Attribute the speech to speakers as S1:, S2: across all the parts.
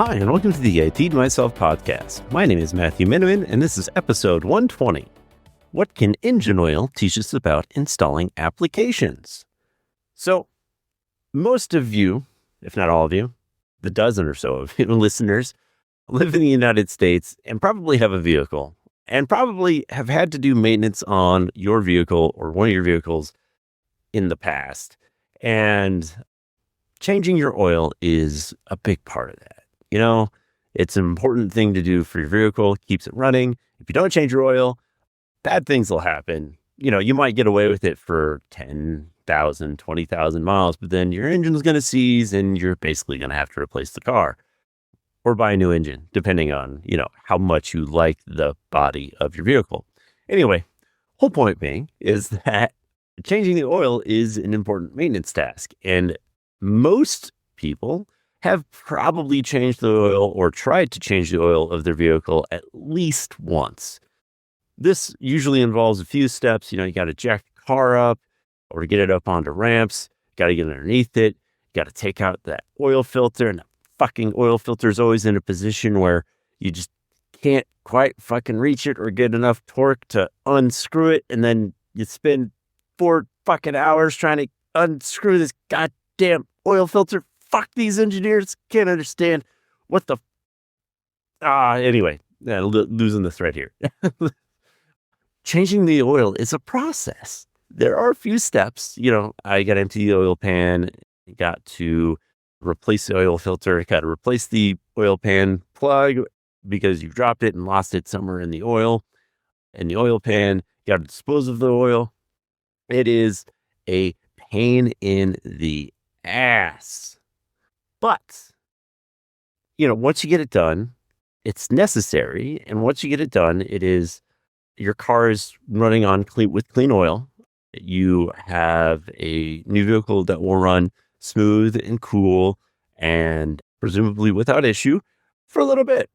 S1: Hi, and welcome to the I Teed Myself podcast. My name is Matthew Miniman, and this is episode 120. What can engine oil teach us about installing applications? So, most of you, if not all of you, the dozen or so of you listeners, live in the United States and probably have a vehicle, and probably have had to do maintenance on your vehicle or one of your vehicles in the past. And changing your oil is a big part of that. You know, it's an important thing to do for your vehicle, keeps it running. If you don't change your oil, bad things will happen. You know, you might get away with it for 10,000, 20,000 miles, but then your engine's going to seize and you're basically going to have to replace the car or buy a new engine, depending on, how much you like the body of your vehicle. Anyway, whole point being is that changing the oil is an important maintenance task. And most people have probably changed the oil or tried to change the oil of their vehicle at least once. This usually involves a few steps. You got to jack the car up or get it up onto ramps. Got to get underneath it. Got to take out that oil filter. And the fucking oil filter is always in a position where you just can't quite fucking reach it or get enough torque to unscrew it. And then you spend 4 fucking hours trying to unscrew this goddamn oil filter. Fuck these engineers. Can't understand what the... Anyway, losing the thread here. Changing the oil is a process. There are a few steps. I got to empty the oil pan, got to replace the oil filter, got to replace the oil pan plug because you've dropped it and lost it somewhere in the oil pan, got to dispose of the oil. It is a pain in the ass. But, once you get it done, it's necessary. And once you get it done, your car is running on with clean oil. You have a new vehicle that will run smooth and cool and presumably without issue for a little bit.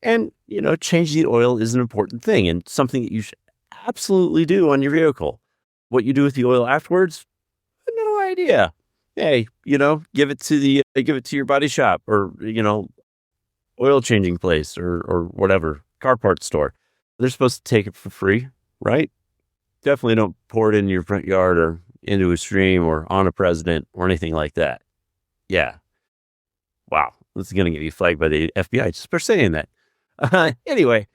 S1: And, changing the oil is an important thing and something that you should absolutely do on your vehicle. What you do with the oil afterwards, no idea. Hey, give it to your body shop or, oil changing place or whatever, car parts store. They're supposed to take it for free, right? Definitely don't pour it in your front yard or into a stream or on a president or anything like that. Yeah. Wow. This is going to get you flagged by the FBI just for saying that. Anyway,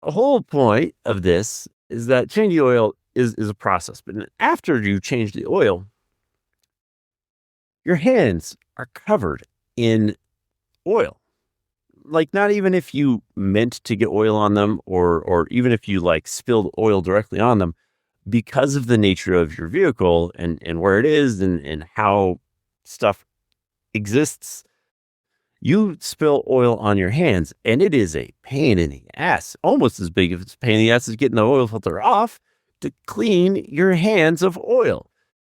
S1: the whole point of this is that changing the oil is a process. But after you change the oil, your hands are covered in oil. Like, not even if you meant to get oil on them or even if you spilled oil directly on them, because of the nature of your vehicle and where it is and how stuff exists, you spill oil on your hands and it is a pain in the ass, almost as big if it's a pain in the ass as getting the oil filter off to clean your hands of oil.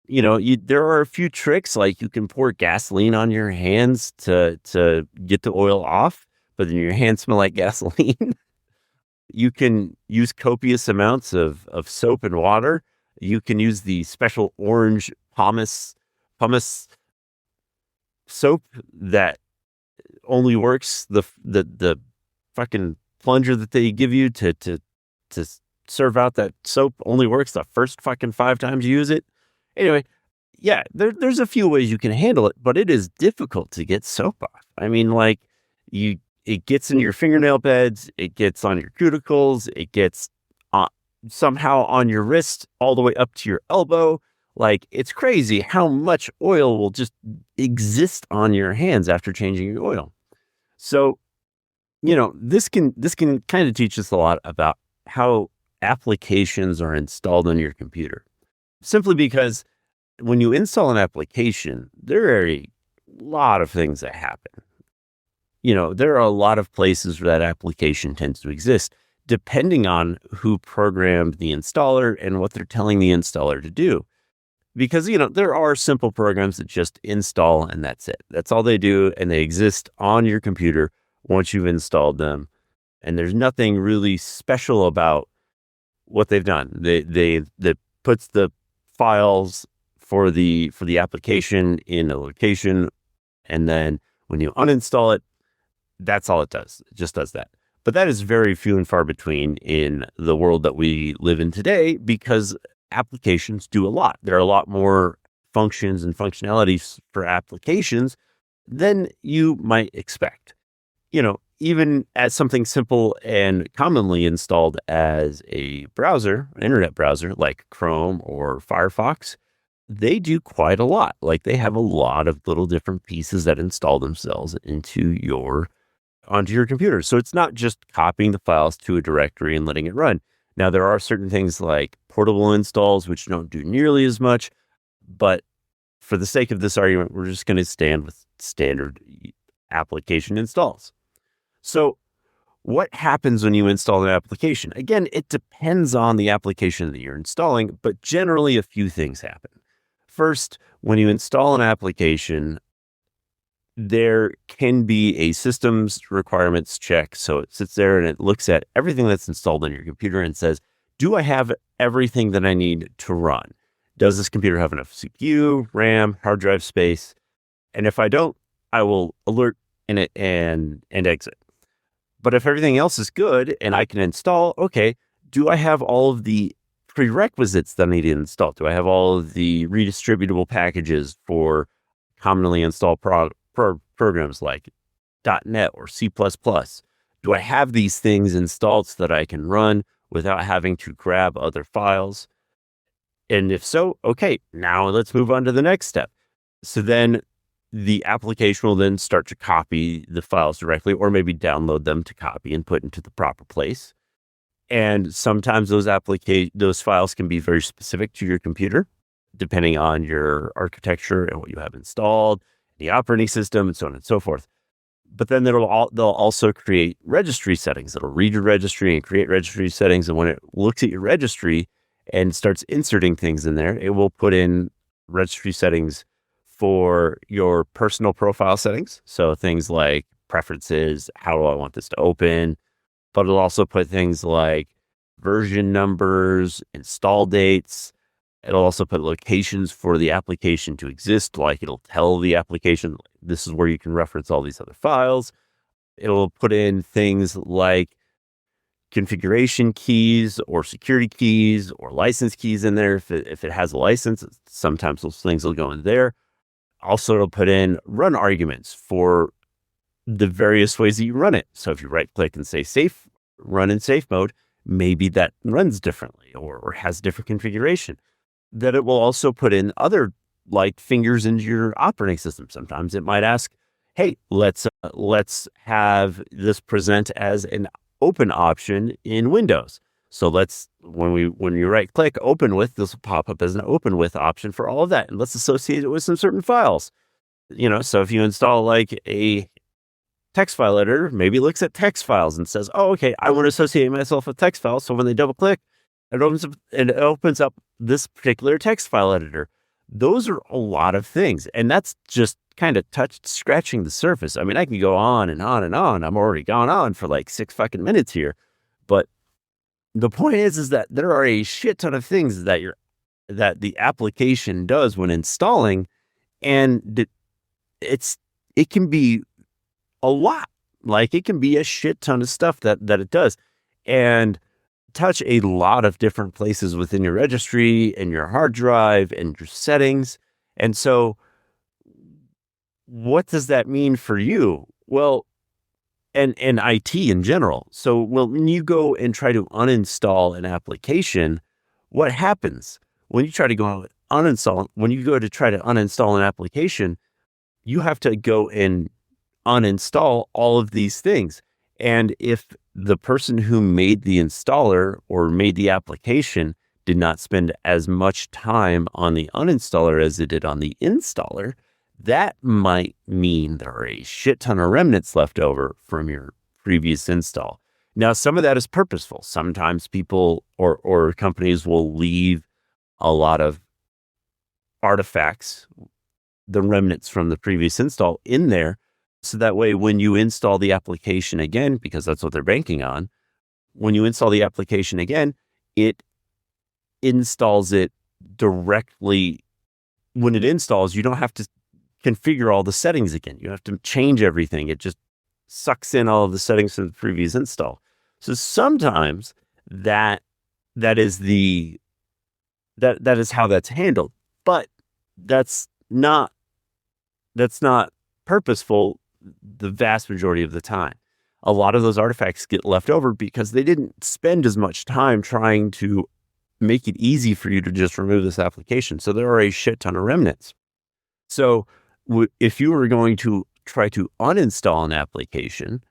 S1: There are a few tricks, like you can pour gasoline on your hands to get the oil off, but then your hands smell like gasoline. You can use copious amounts of soap and water. You can use the special orange pumice soap that only works. The fucking plunger that they give you to serve out that soap only works the first fucking 5 times you use it. Anyway, yeah, there's a few ways you can handle it, but it is difficult to get soap off. I mean, it gets in your fingernail beds, it gets on your cuticles, it gets somehow on your wrist all the way up to your elbow. It's crazy how much oil will just exist on your hands after changing your oil. So, this can kind of teach us a lot about how applications are installed on your computer. Simply because when you install an application, there are a lot of things that happen. There are a lot of places where that application tends to exist, depending on who programmed the installer and what they're telling the installer to do. Because, there are simple programs that just install and that's it. That's all they do. And they exist on your computer once you've installed them. And there's nothing really special about what they've done. They puts the files for the application in a location, and then when you uninstall it, That's all it does. It just does that. But that is very few and far between in the world that we live in today because applications do a lot. There are a lot more functions and functionalities for applications than you might expect. Even as something simple and commonly installed as a browser, an internet browser like Chrome or Firefox, they do quite a lot. Like they have a lot of little different pieces that install themselves onto your computer. So it's not just copying the files to a directory and letting it run. Now, there are certain things like portable installs, which don't do nearly as much, but for the sake of this argument, we're just going to stand with standard application installs. So what happens when you install an application? Again, it depends on the application that you're installing, but generally a few things happen. First, when you install an application, there can be a systems requirements check. So it sits there and it looks at everything that's installed on your computer and says, do I have everything that I need to run? Does this computer have enough CPU, RAM, hard drive space? And if I don't, I will alert in it and exit. But if everything else is good and I can install, okay, do I have all of the prerequisites that I need to install? Do I have all of the redistributable packages for commonly installed programs like .NET or C++? Do I have these things installed so that I can run without having to grab other files? And if so, okay, now let's move on to the next step. So then the application will then start to copy the files directly or maybe download them to copy and put into the proper place. And sometimes those files can be very specific to your computer, depending on your architecture and what you have installed, the operating system, and so on and so forth. But then they'll also create registry settings. It'll read your registry and create registry settings. And when it looks at your registry and starts inserting things in there, it will put in registry settings for your personal profile settings. So things like preferences, how do I want this to open? But it'll also put things like version numbers, install dates. It'll also put locations for the application to exist. Like it'll tell the application, this is where you can reference all these other files. It'll put in things like configuration keys or security keys or license keys in there. If it has a license, sometimes those things will go in there. Also, it'll put in run arguments for the various ways that you run it. So if you right click and say safe, run in safe mode, maybe that runs differently or has different configuration. That it will also put in other like fingers into your operating system. Sometimes it might ask, hey, let's have this present as an open option in Windows. So when you right click open with, this will pop up as an open with option for all of that. And let's associate it with some certain files. So if you install like a text file editor, maybe it looks at text files and says, oh, okay, I want to associate myself with text files. So when they double click, it opens up this particular text file editor. Those are a lot of things. And that's just kind of scratching the surface. I mean, I can go on and on and on. I'm already gone on for like 6 fucking minutes here. But the point is that there are a shit ton of things that the application does when installing, and it can be a lot. Like it can be a shit ton of stuff that it does, and touch a lot of different places within your registry and your hard drive and your settings. And so, what does that mean for you? Well, and IT in general. So when you go and try to uninstall an application, what happens when you try to go when you go to try to uninstall an application, you have to go and uninstall all of these things. And if the person who made the installer or made the application did not spend as much time on the uninstaller as it did on the installer, that might mean there are a shit ton of remnants left over from your previous install. Now, some of that is purposeful. Sometimes people or companies will leave a lot of artifacts, the remnants from the previous install in there. So that way, when you install the application again, because that's what they're banking on, when you install the application again, it installs it directly. When it installs, you don't have to configure all the settings again. You have to change everything. It just sucks in all of the settings from the previous install. So sometimes that is that is how that's handled, but that's not purposeful the vast majority of the time. A lot of those artifacts get left over because they didn't spend as much time trying to make it easy for you to just remove this application. So there are a shit ton of remnants. So if you were going to try to uninstall an application,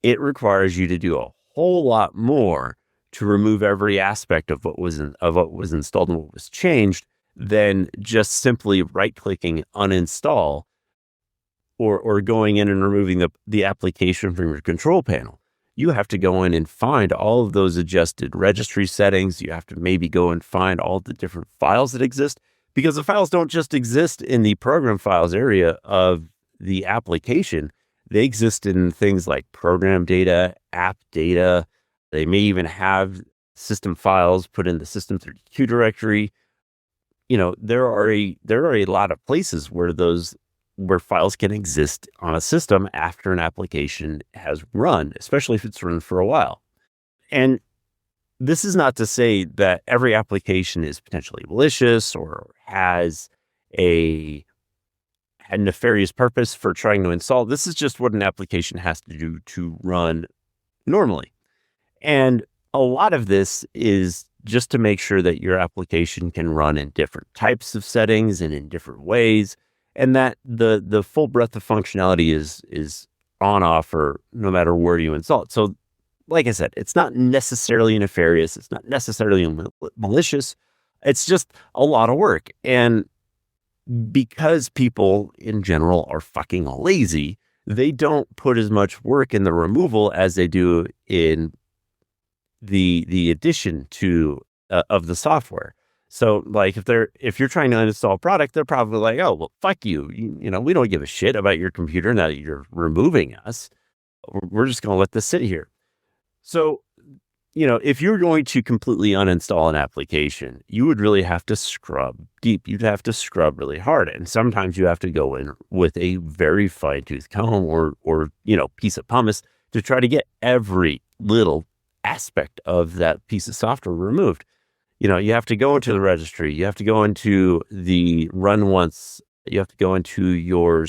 S1: it requires you to do a whole lot more to remove every aspect of what was installed and what was changed than just simply right-clicking uninstall or going in and removing the application from your control panel. You have to go in and find all of those adjusted registry settings. You have to maybe go and find all the different files that exist, because the files don't just exist in the program files area of the application. They exist in things like program data, app data. They may even have system files put in the System32 directory. There are a lot of places where files can exist on a system after an application has run, especially if it's run for a while. And this is not to say that every application is potentially malicious or has a nefarious purpose for trying to install. This is just what an application has to do to run normally. And a lot of this is just to make sure that your application can run in different types of settings and in different ways, and that the full breadth of functionality is on offer no matter where you install it. So, like I said, it's not necessarily nefarious. It's not necessarily malicious. It's just a lot of work. And because people in general are fucking lazy, they don't put as much work in the removal as they do in the addition to of the software. So, like, if you're trying to uninstall a product, they're probably like, "Oh, well, fuck you. We don't give a shit about your computer now that you're removing us. We're just going to let this sit here." So, if you're going to completely uninstall an application, you would really have to scrub deep. You'd have to scrub really hard, and sometimes you have to go in with a very fine-tooth comb or piece of pumice to try to get every little aspect of that piece of software removed. You have to go into the registry. You have to go into the run once. You have to go into your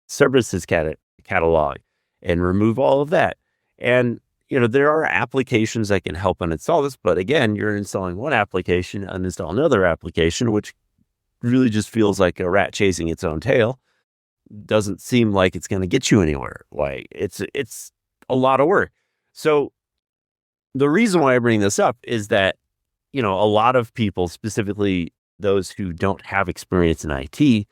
S1: services catalog and remove all of that. And, there are applications that can help uninstall this. But again, you're installing one application, uninstall another application, which really just feels like a rat chasing its own tail. Doesn't seem like it's going to get you anywhere. Like it's a lot of work. So the reason why I bring this up is that a lot of people, specifically those who don't have experience in IT,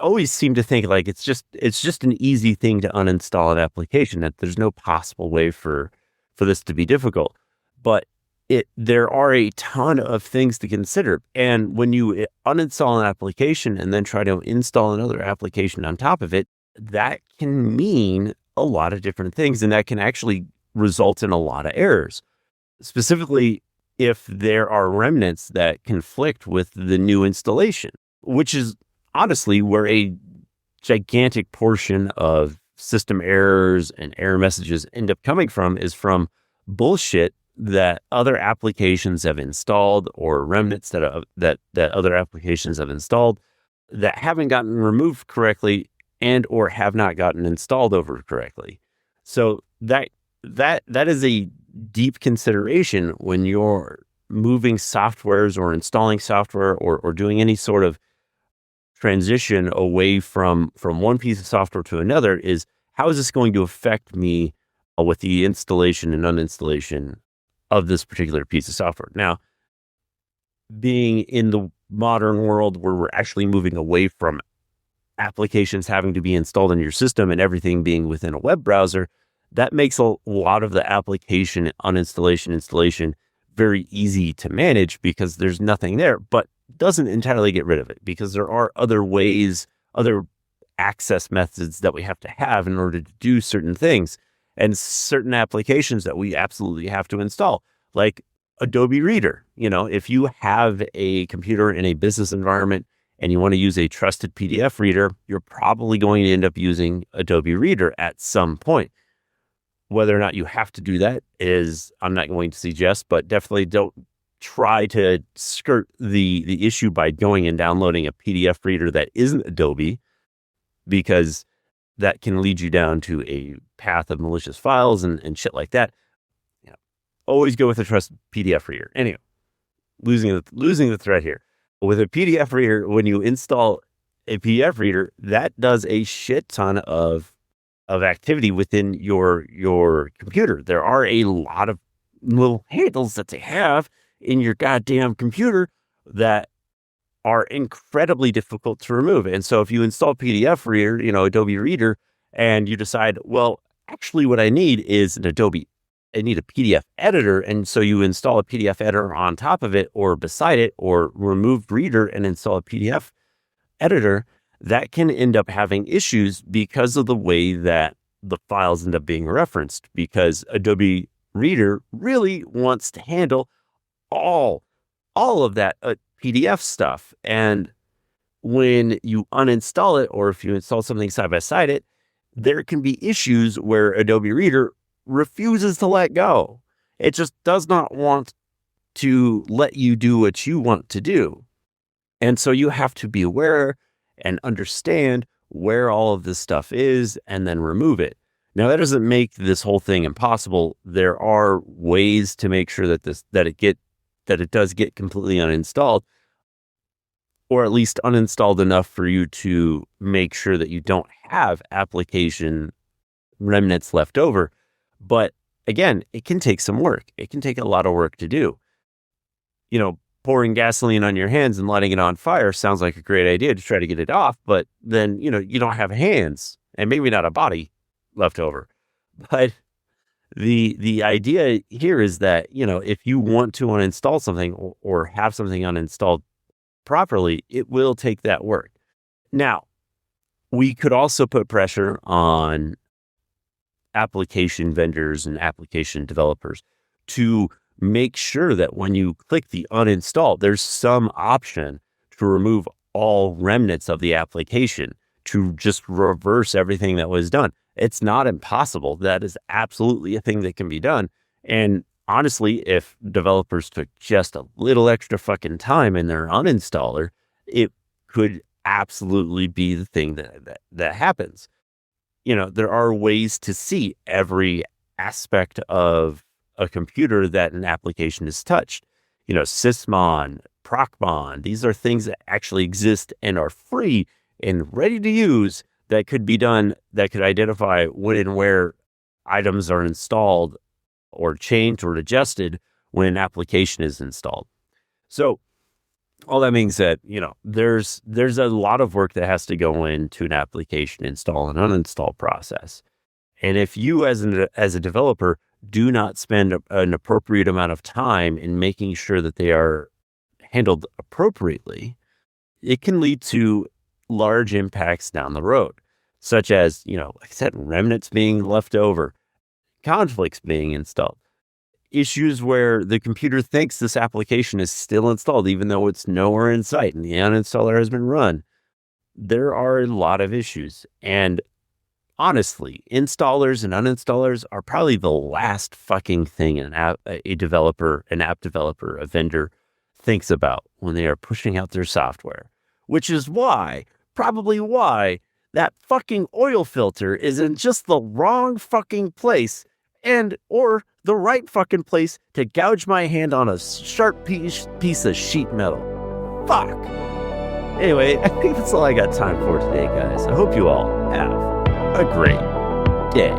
S1: always seem to think like it's just an easy thing to uninstall an application, that there's no possible way for this to be difficult. But there are a ton of things to consider. And when you uninstall an application and then try to install another application on top of it, that can mean a lot of different things. And that can actually result in a lot of errors. Specifically, if there are remnants that conflict with the new installation, which is honestly where a gigantic portion of system errors and error messages end up coming from, is from bullshit that other applications have installed, or remnants that other applications have installed that haven't gotten removed correctly and or have not gotten installed over correctly. So that is a deep consideration when you're moving softwares or installing software or doing any sort of transition away from one piece of software to another, is how is this going to affect me with the installation and uninstallation of this particular piece of software. Now, being in the modern world where we're actually moving away from applications having to be installed in your system and everything being within a web browser, that makes a lot of the application installation very easy to manage, because there's nothing there, but doesn't entirely get rid of it, because there are other ways, other access methods that we have to have in order to do certain things, and certain applications that we absolutely have to install, like Adobe Reader. If you have a computer in a business environment and you want to use a trusted PDF reader, you're probably going to end up using Adobe Reader at some point. Whether or not you have to do that is, I'm not going to suggest, but definitely don't try to skirt the issue by going and downloading a PDF reader that isn't Adobe, because that can lead you down to a path of malicious files and shit like that. Always go with a trusted PDF reader. Anyway, losing the thread here. With a PDF reader, when you install a PDF reader, that does a shit ton of activity within your computer. There are a lot of little handles that they have in your goddamn computer that are incredibly difficult to remove. And so if you install PDF Reader, Adobe Reader, and you decide, well, actually what I need is I need a PDF editor. And so you install a PDF editor on top of it or beside it, or remove Reader and install a PDF editor, that can end up having issues because of the way that the files end up being referenced, because Adobe Reader really wants to handle all of that PDF stuff. And when you uninstall it, or if you install something side by side it, there can be issues where Adobe Reader refuses to let go. It just does not want to let you do what you want to do. And so you have to be aware and understand where all of this stuff is and then remove it. Now, that doesn't make this whole thing impossible. There are ways to make sure that it does get completely uninstalled, or at least uninstalled enough for you to make sure that you don't have application remnants left over. But again, it can take some work. It can take a lot of work to do. Pouring gasoline on your hands and lighting it on fire sounds like a great idea to try to get it off, but then, you don't have hands and maybe not a body left over. But the idea here is that, if you want to uninstall something or have something uninstalled properly, it will take that work. Now, we could also put pressure on application vendors and application developers to make sure that when you click the uninstall, there's some option to remove all remnants of the application, to just reverse everything that was done. It's not impossible. That is absolutely a thing that can be done. And honestly, if developers took just a little extra fucking time in their uninstaller, it could absolutely be the thing that happens. There are ways to see every aspect of a computer that an application has touched. Sysmon, Procmon, these are things that actually exist and are free and ready to use, that could be done, that could identify when and where items are installed or changed or adjusted when an application is installed. So all that being said, there's a lot of work that has to go into an application install and uninstall process. And if you as a developer do not spend an appropriate amount of time in making sure that they are handled appropriately, it can lead to large impacts down the road, such as, like I said, remnants being left over, conflicts being installed, issues where the computer thinks this application is still installed, even though it's nowhere in sight and the uninstaller has been run. There are a lot of issues. And honestly, installers and uninstallers are probably the last fucking thing an app developer, a vendor thinks about when they are pushing out their software, which is probably why that fucking oil filter is in just the wrong fucking place or the right fucking place to gouge my hand on a sharp piece of sheet metal. Fuck. Anyway, I think that's all I got time for today, guys. I hope you all have a great day.